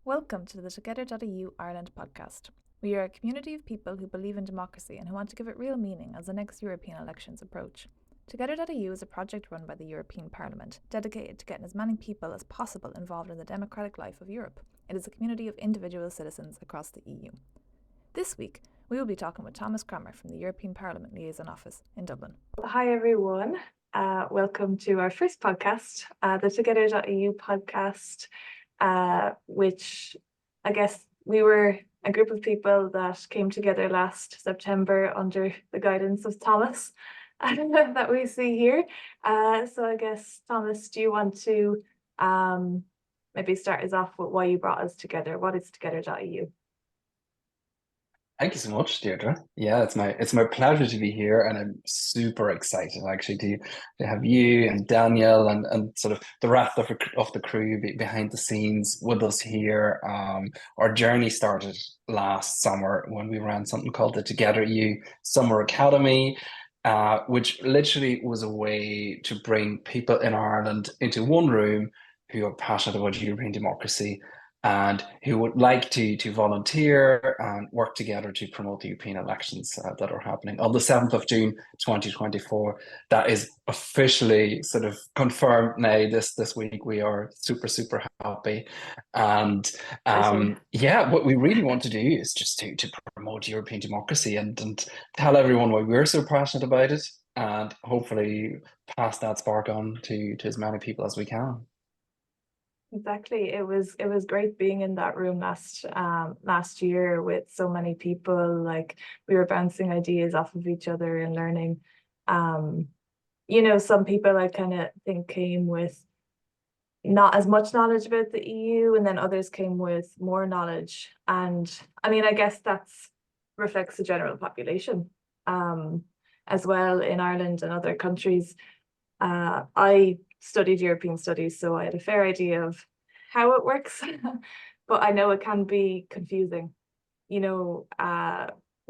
Welcome to the Together.eu Ireland podcast. We are a community of people who believe in democracy and who want to give it real meaning as the next European elections approach. Together.eu is a project run by the European Parliament, dedicated to getting as many people as possible involved in the democratic life of Europe. It is a community of individual citizens across the EU. This week, we will be talking with Thomas Kramer from the European Parliament Liaison Office in Dublin. Hi everyone, welcome to our first podcast, the Together.eu podcast, which I guess we were a group of people that came together last September under the guidance of Thomas that we see here. So I guess, Thomas, do you want to maybe start us off with why you brought us together? What is Together.eu? Thank you so much, Deirdre. Yeah, it's my pleasure to be here, and I'm super excited actually to have you and Daniel and sort of the rest of the crew behind the scenes with us here. Our journey started last summer when we ran something called the Together.eu Summer Academy, which literally was a way to bring people in Ireland into one room who are passionate about European democracy and who would like to volunteer and work together to promote the European elections that are happening on the 7th of June 2024. That is officially sort of confirmed now this week. We are super happy. And what we really want to do is just to promote European democracy and tell everyone why we're so passionate about it, and hopefully pass that spark on to as many people as we can. Exactly. It was great being in that room last year with so many people. Like, we were bouncing ideas off of each other and learning. Some people I kind of think came with not as much knowledge about the EU, and then others came with more knowledge. And I mean, I guess that's reflects the general population as well in Ireland and other countries. I studied European studies, so I had a fair idea of how it works, but I know it can be confusing. When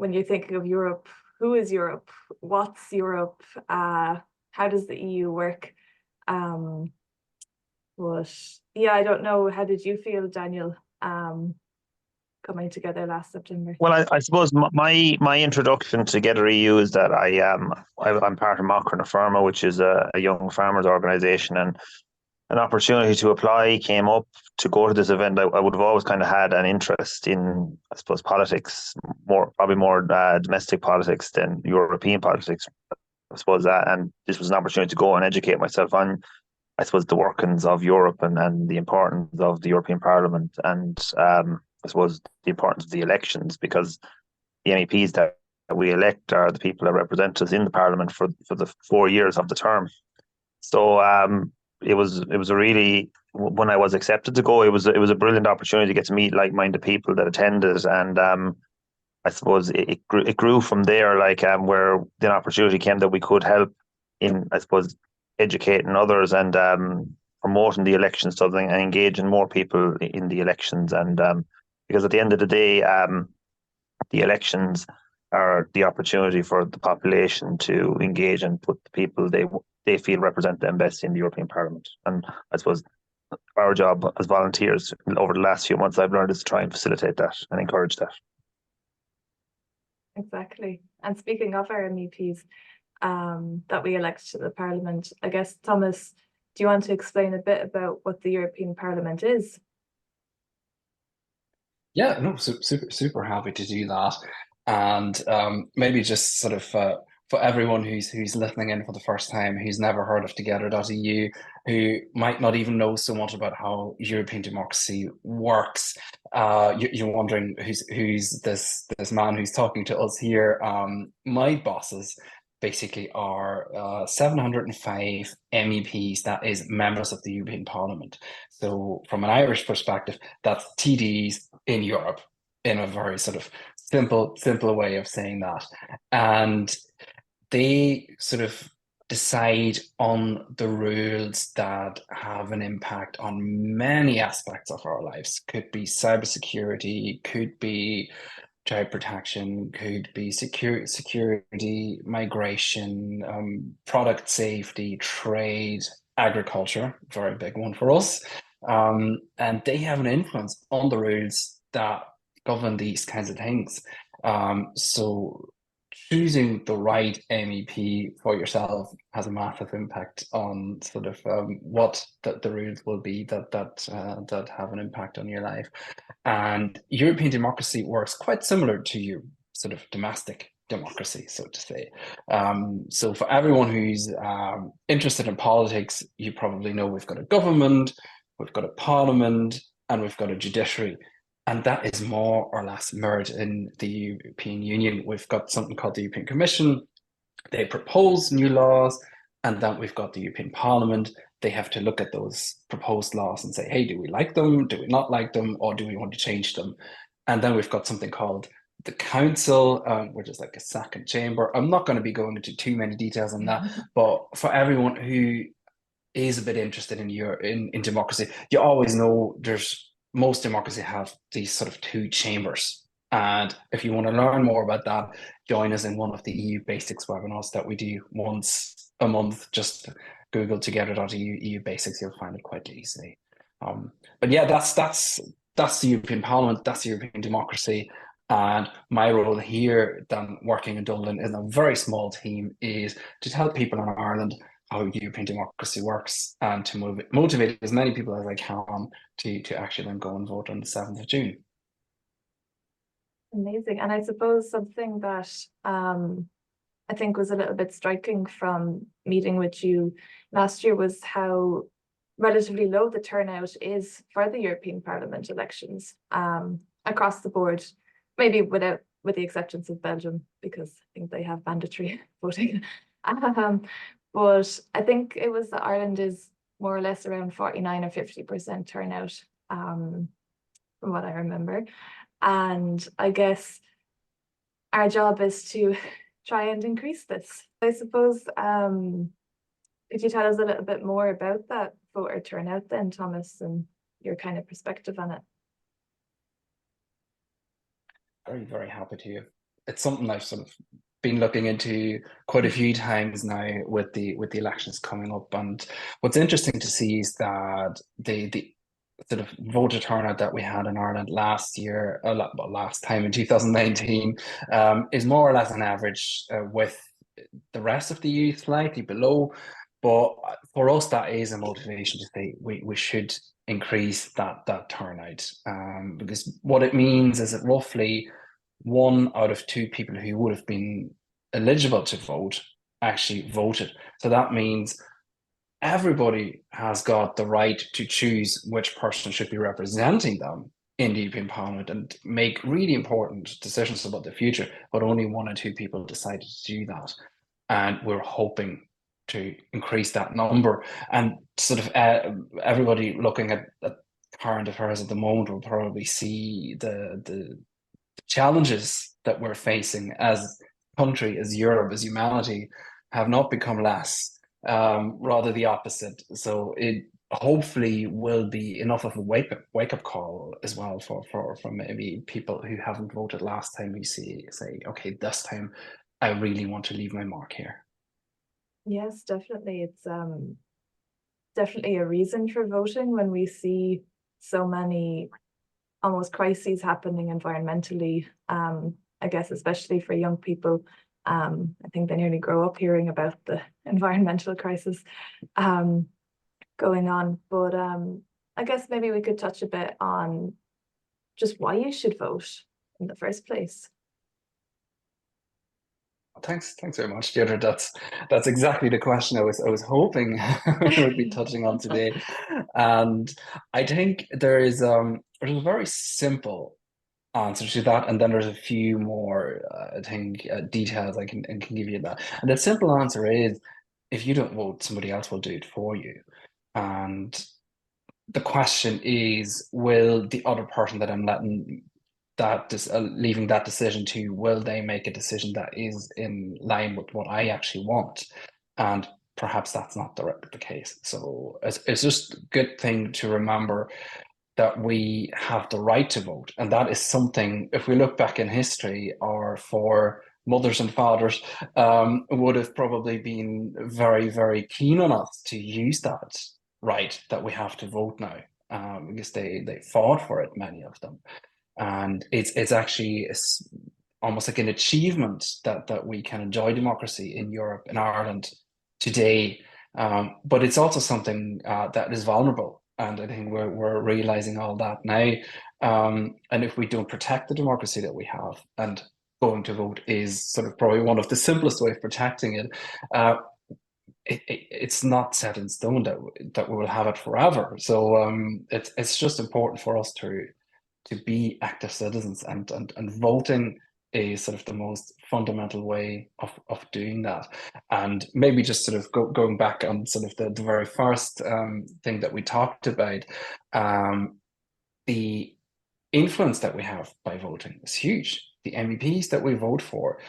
you're thinking of Europe, who is Europe? What's Europe? How does the EU work? But yeah, I don't know. How did you feel, Daniel, coming together last September? Well, I suppose my introduction to Together.eu is that I'm part of Macra na Firma, which is a young farmers organisation, and an opportunity to apply came up to go to this event. I would have always kind of had an interest in, I suppose, politics, probably more domestic politics than European politics, I suppose that, and this was an opportunity to go and educate myself on, I suppose, the workings of Europe and the importance of the European Parliament, and I suppose the importance of the elections, because the MEPs that we elect are the people that represent us in the Parliament for the 4 years of the term. So it was a really, when I was accepted to go, it was a brilliant opportunity to get to meet like-minded people that attended, and I suppose it grew from there, where the opportunity came that we could help in, I suppose, educating others and promoting the elections, something, and engaging more people in the elections. And because at the end of the day, the elections are the opportunity for the population to engage and put the people they feel represent them best in the European Parliament. And I suppose our job as volunteers over the last few months, I've learned, is to try and facilitate that and encourage that. Exactly. And speaking of our MEPs that we elect to the Parliament, I guess, Thomas, do you want to explain a bit about what the European Parliament is? Yeah, no, super happy to do that. And maybe just sort of for everyone who's listening in for the first time, who's never heard of Together.eu, who might not even know so much about how European democracy works, you're wondering who's this man who's talking to us here. My bosses basically are 705 MEPs, that is members of the European Parliament. So from an Irish perspective, that's TDs in Europe, in a very sort of simple way of saying that. And they sort of decide on the rules that have an impact on many aspects of our lives. Could be cybersecurity, could be child protection, could be security, migration, product safety, trade, agriculture, very big one for us. and they have an influence on the rules that govern these kinds of things. So choosing the right MEP for yourself has a massive impact on sort of what the rules will be that have an impact on your life. And European democracy works quite similar to your sort of domestic democracy, so to say. So for everyone who's interested in politics, you probably know we've got a government, we've got a parliament, and we've got a judiciary. And that is more or less mirrored in the European Union. We've got something called the European Commission. They propose new laws, and then we've got the European Parliament. They have to look at those proposed laws and say, hey, do we like them? Do we not like them? Or do we want to change them? And then we've got something called the Council, which is like a second chamber. I'm not going to be going into too many details on that, but for everyone who is a bit interested in democracy, you always know most democracy have these sort of two chambers. And if you want to learn more about that, join us in one of the EU Basics webinars that we do once a month. Just Google Together.eu EU Basics, you'll find it quite easily. But yeah, that's the European Parliament, that's European democracy. And my role here, then working in Dublin in a very small team, is to tell people in Ireland how European democracy works and to motivate as many people as I can to actually then go and vote on the 7th of June. Amazing. And I suppose something that I think was a little bit striking from meeting with you last year was how relatively low the turnout is for the European Parliament elections across the board, maybe with the exceptions of Belgium, because I think they have mandatory voting. But I think it was that Ireland is more or less around 49 or 50% turnout, from what I remember. And I guess our job is to try and increase this. I suppose, could you tell us a little bit more about that voter turnout then, Thomas, and your kind of perspective on it? Very, very happy to. It's something I've sort of been looking into quite a few times now with the elections coming up. And what's interesting to see is that the sort of voter turnout that we had in Ireland last year, last time in 2019, is more or less an average with the rest of the EU slightly below. But for us, that is a motivation to say we should increase that turnout, because what it means is that roughly 1 out of 2 people who would have been eligible to vote actually voted. So that means everybody has got the right to choose which person should be representing them in the European Parliament and make really important decisions about the future, but only 1 or 2 people decided to do that. And we're hoping to increase that number. And sort of everybody looking at current affairs at the moment will probably see the challenges that we're facing as a country, as Europe, as humanity, have not become less, rather the opposite. So it hopefully will be enough of a wake-up call as well for maybe people who haven't voted last time, who say, okay, this time I really want to leave my mark here. Yes, definitely. It's definitely a reason for voting when we see so many almost crises happening environmentally. I guess especially for young people, I think they nearly grow up hearing about the environmental crisis going on. But I guess maybe we could touch a bit on just why you should vote in the first place. Thanks very much, Deirdre. That's exactly the question I was hoping we would be touching on today. And I think there's a very simple answer to that, and then there's a few more details I can give you that. And the simple answer is, if you don't vote, somebody else will do it for you. And the question is, will the other person that I'm leaving that decision to, will they make a decision that is in line with what I actually want? And perhaps that's not the case. So it's just a good thing to remember that we have the right to vote. And that is something, if we look back in history, or for mothers and fathers, would have probably been very, very keen on us to use that right that we have to vote now. because they fought for it, many of them. And it's actually almost like an achievement that we can enjoy democracy in Europe, in Ireland today. But it's also something that is vulnerable. And I think we're realizing all that now. And if we don't protect the democracy that we have, and going to vote is sort of probably one of the simplest way of protecting it, it's not set in stone that we will have it forever. So it's just important for us to be active citizens, and voting is sort of the most fundamental way of doing that. And maybe just sort of going back on sort of the very first thing that we talked about, the influence that we have by voting is huge. The MEPs that we vote for,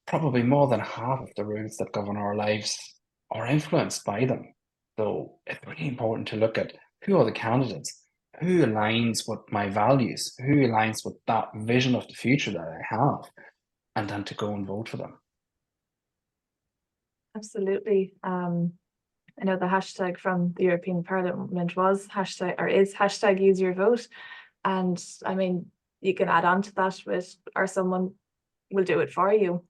probably more than half of the rules that govern our lives are influenced by them. So it's really important to look at who are the candidates, who aligns with my values, who aligns with that vision of the future that I have, and then to go and vote for them. Absolutely. I know the hashtag from the European Parliament was hashtag use your vote. And I mean, you can add on to that with, or someone will do it for you.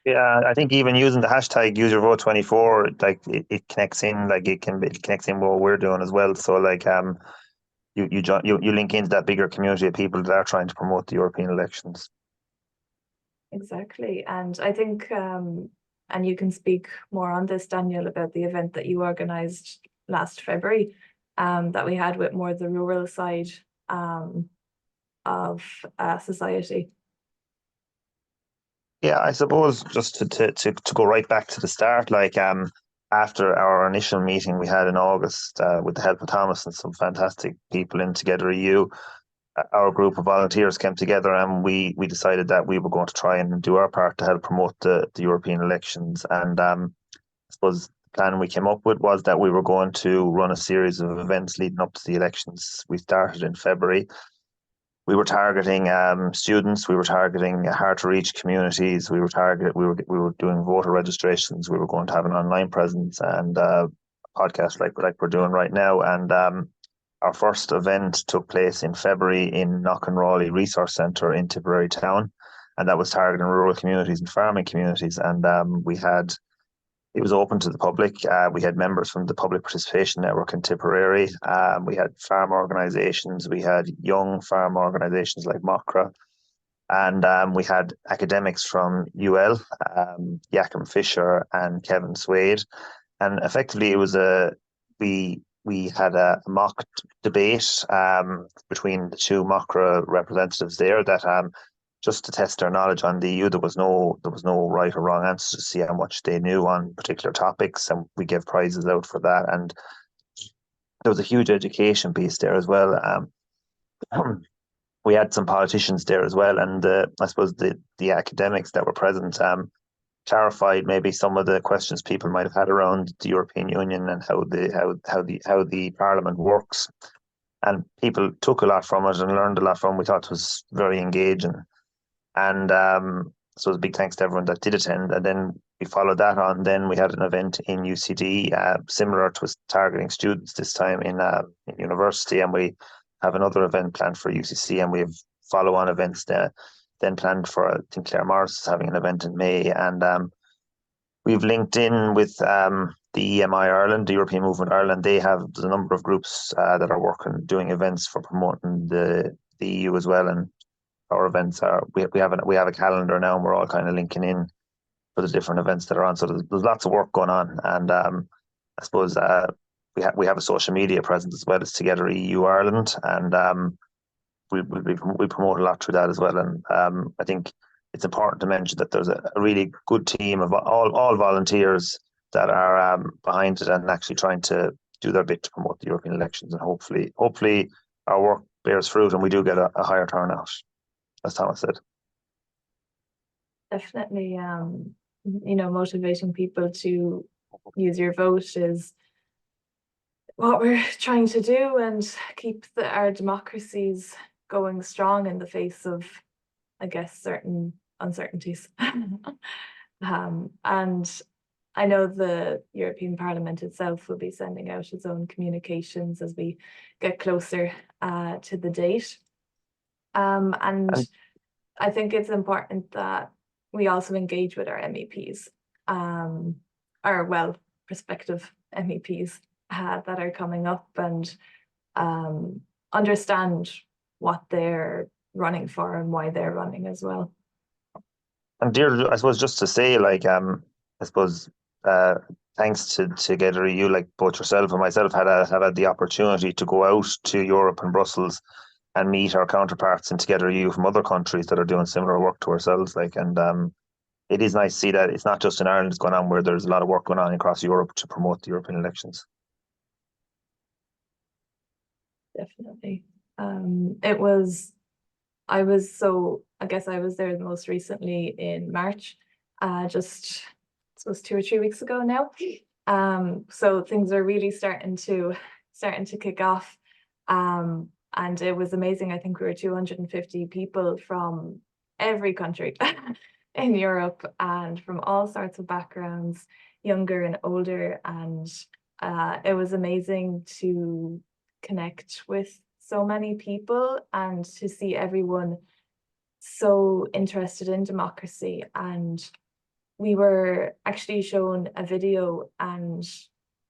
Yeah, I think even using the hashtag #UseYourVote24, like it connects in, like it connects in with what we're doing as well. So like you link into that bigger community of people that are trying to promote the European elections. Exactly. And I think and you can speak more on this, Daniel, about the event that you organised last February, that we had with more the rural side of society. Yeah, I suppose just to go right back to the start, like after our initial meeting we had in August with the help of Thomas and some fantastic people in Together.eu, our group of volunteers came together and we decided that we were going to try and do our part to help promote the European elections. And I suppose the plan we came up with was that we were going to run a series of events leading up to the elections. We started in February. We were targeting students. We were targeting hard-to-reach communities. We were doing voter registrations. We were going to have an online presence and podcast like we're doing right now. And our first event took place in February in Knocknrawley Resource Centre in Tipperary Town, and that was targeting rural communities and farming communities. And it was open to the public. We had members from the Public Participation Network in Tipperary. We had farm organisations. We had young farm organisations like Mockra. And we had academics from UL, Joachim Fischer and Kevin Swade. And effectively, it was we had a mock debate between the two Mockra representatives there that just to test their knowledge on the EU. There was no right or wrong answer to see how much they knew on particular topics, and we gave prizes out for that. And there was a huge education piece there as well. We had some politicians there as well, and I suppose the academics that were present clarified maybe some of the questions people might have had around the European Union and how the Parliament works. And people took a lot from it and learned a lot from it. We thought it was very engaging. And so it was a big thanks to everyone that did attend. And then we followed that on. Then we had an event in UCD, similar to targeting students this time in university. And we have another event planned for UCC, and we have follow-on events there. Then planned for, I think Claire Morris is having an event in May. And we've linked in with the EMI Ireland, the European Movement Ireland. There's a number of groups that are doing events for promoting the EU as well. And our events we have a calendar now, and we're all kind of linking in for the different events that are on. So there's lots of work going on. And I suppose we have a social media presence as well as Together.eu Ireland, and we promote a lot through that as well. And I think it's important to mention that there's a really good team of all volunteers that are behind it and actually trying to do their bit to promote the European elections. And hopefully our work bears fruit and we do get a higher turnout, as Thomas said. Definitely, motivating people to use your vote is what we're trying to do, and keep our democracies going strong in the face of, I guess, certain uncertainties. And I know the European Parliament itself will be sending out its own communications as we get closer to the date. And I think it's important that we also engage with our MEPs, or well, prospective MEPs that are coming up, and understand what they're running for and why they're running as well. And Deirdre, I suppose just to say, like, I suppose, thanks to Together.eu, like both yourself and myself have had the opportunity to go out to Europe and Brussels and meet our counterparts in Together.eu from other countries that are doing similar work to ourselves. Like, and it is nice to see that it's not just in Ireland it's going on, where there's a lot of work going on across Europe to promote the European elections. Definitely. I guess I was there most recently in March, just I suppose 2 or 3 weeks ago now. So things are really starting to kick off. And it was amazing. I think we were 250 people from every country in Europe and from all sorts of backgrounds, younger and older. And it was amazing to connect with so many people and to see everyone so interested in democracy. And we were actually shown a video, and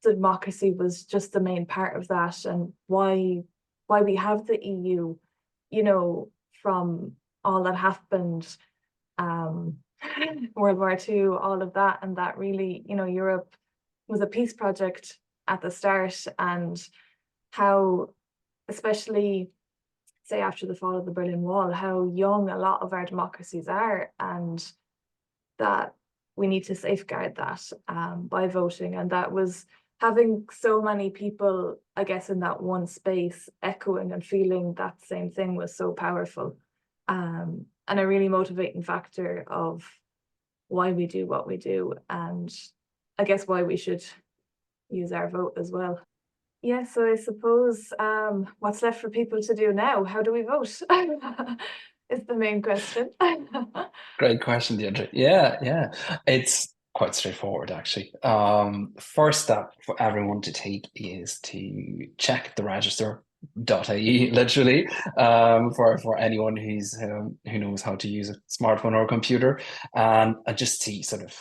democracy was just the main part of that, and why we have the EU, you know, from all that happened, World War II, all of that, and that really, you know, Europe was a peace project at the start, and how, especially say after the fall of the Berlin Wall, how young a lot of our democracies are, and that we need to safeguard that by voting. And that was having so many people, I guess, in that one space echoing and feeling that same thing was so powerful, and a really motivating factor of why we do what we do, and I guess why we should use our vote as well. Yeah, so I suppose what's left for people to do now? How do we vote? Is the main question. Great question, Deirdre. Yeah. It's quite straightforward, actually. First step for everyone to take is to check the register.ie, literally, for anyone who knows how to use a smartphone or a computer, and just see sort of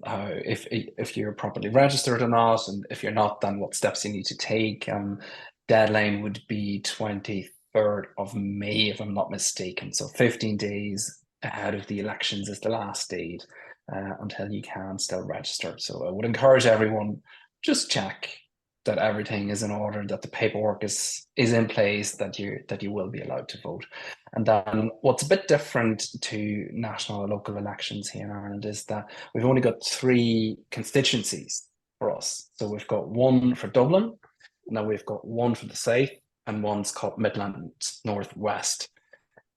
how if you're properly registered or not, and if you're not, then what steps you need to take. Deadline would be 23rd of May, if I'm not mistaken. So 15 days ahead of the elections is the last date until you can still register. So I would encourage everyone, just check that everything is in order, that the paperwork is in place, that you will be allowed to vote. And then what's a bit different to national or local elections here in Ireland is that we've only got 3 constituencies for us. So we've got one for Dublin, now we've got one for the south, and one's called Midland Northwest.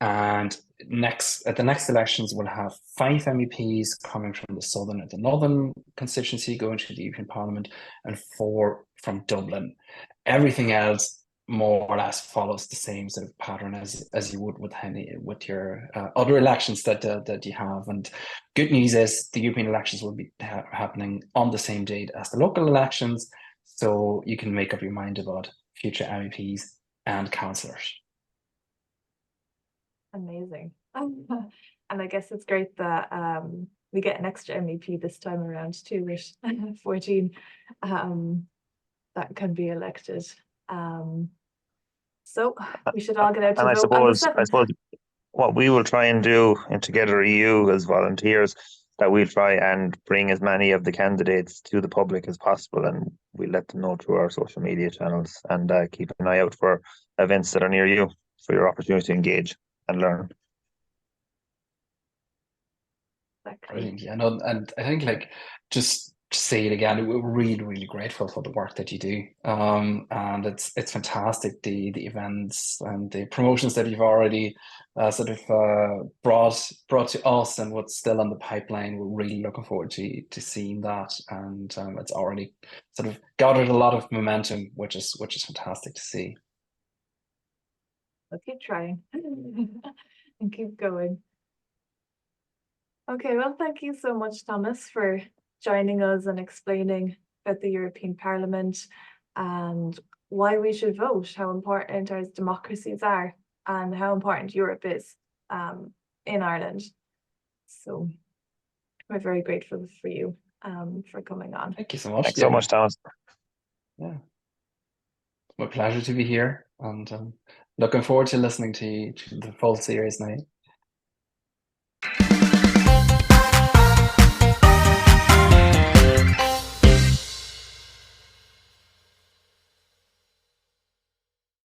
And at the next elections, we'll have 5 MEPs coming from the southern and the northern constituency going to the European Parliament, and 4 from Dublin. Everything else more or less follows the same sort of pattern as you would with your other elections that you have. And good news is the European elections will be happening on the same date as the local elections, so you can make up your mind about future MEPs and councillors. Amazing. And I guess it's great that we get an extra MEP this time around too, with 14 that can be elected. So we should all get out to And vote on the 7th. I suppose what we will try and do in Together.eu as volunteers, that we'll try and bring as many of the candidates to the public as possible, and we let them know through our social media channels, and keep an eye out for events that are near you for your opportunity to engage and learn. Exactly. Brilliant. Yeah, no, and I think, like, just to say it again, we're really, really grateful for the work that you do. And it's fantastic, the events and the promotions that you've already sort of brought to us, and what's still on the pipeline. We're really looking forward to seeing that, and it's already sort of gathered a lot of momentum, which is fantastic to see. We'll keep trying and keep going. Okay, well, thank you so much, Thomas, for joining us and explaining about the European Parliament and why we should vote, how important our democracies are, and how important Europe is in Ireland. So we're very grateful for you for coming on. Thank you so much. Thanks so much, Thomas. Yeah, it's my pleasure to be here, and looking forward to listening to the full series now.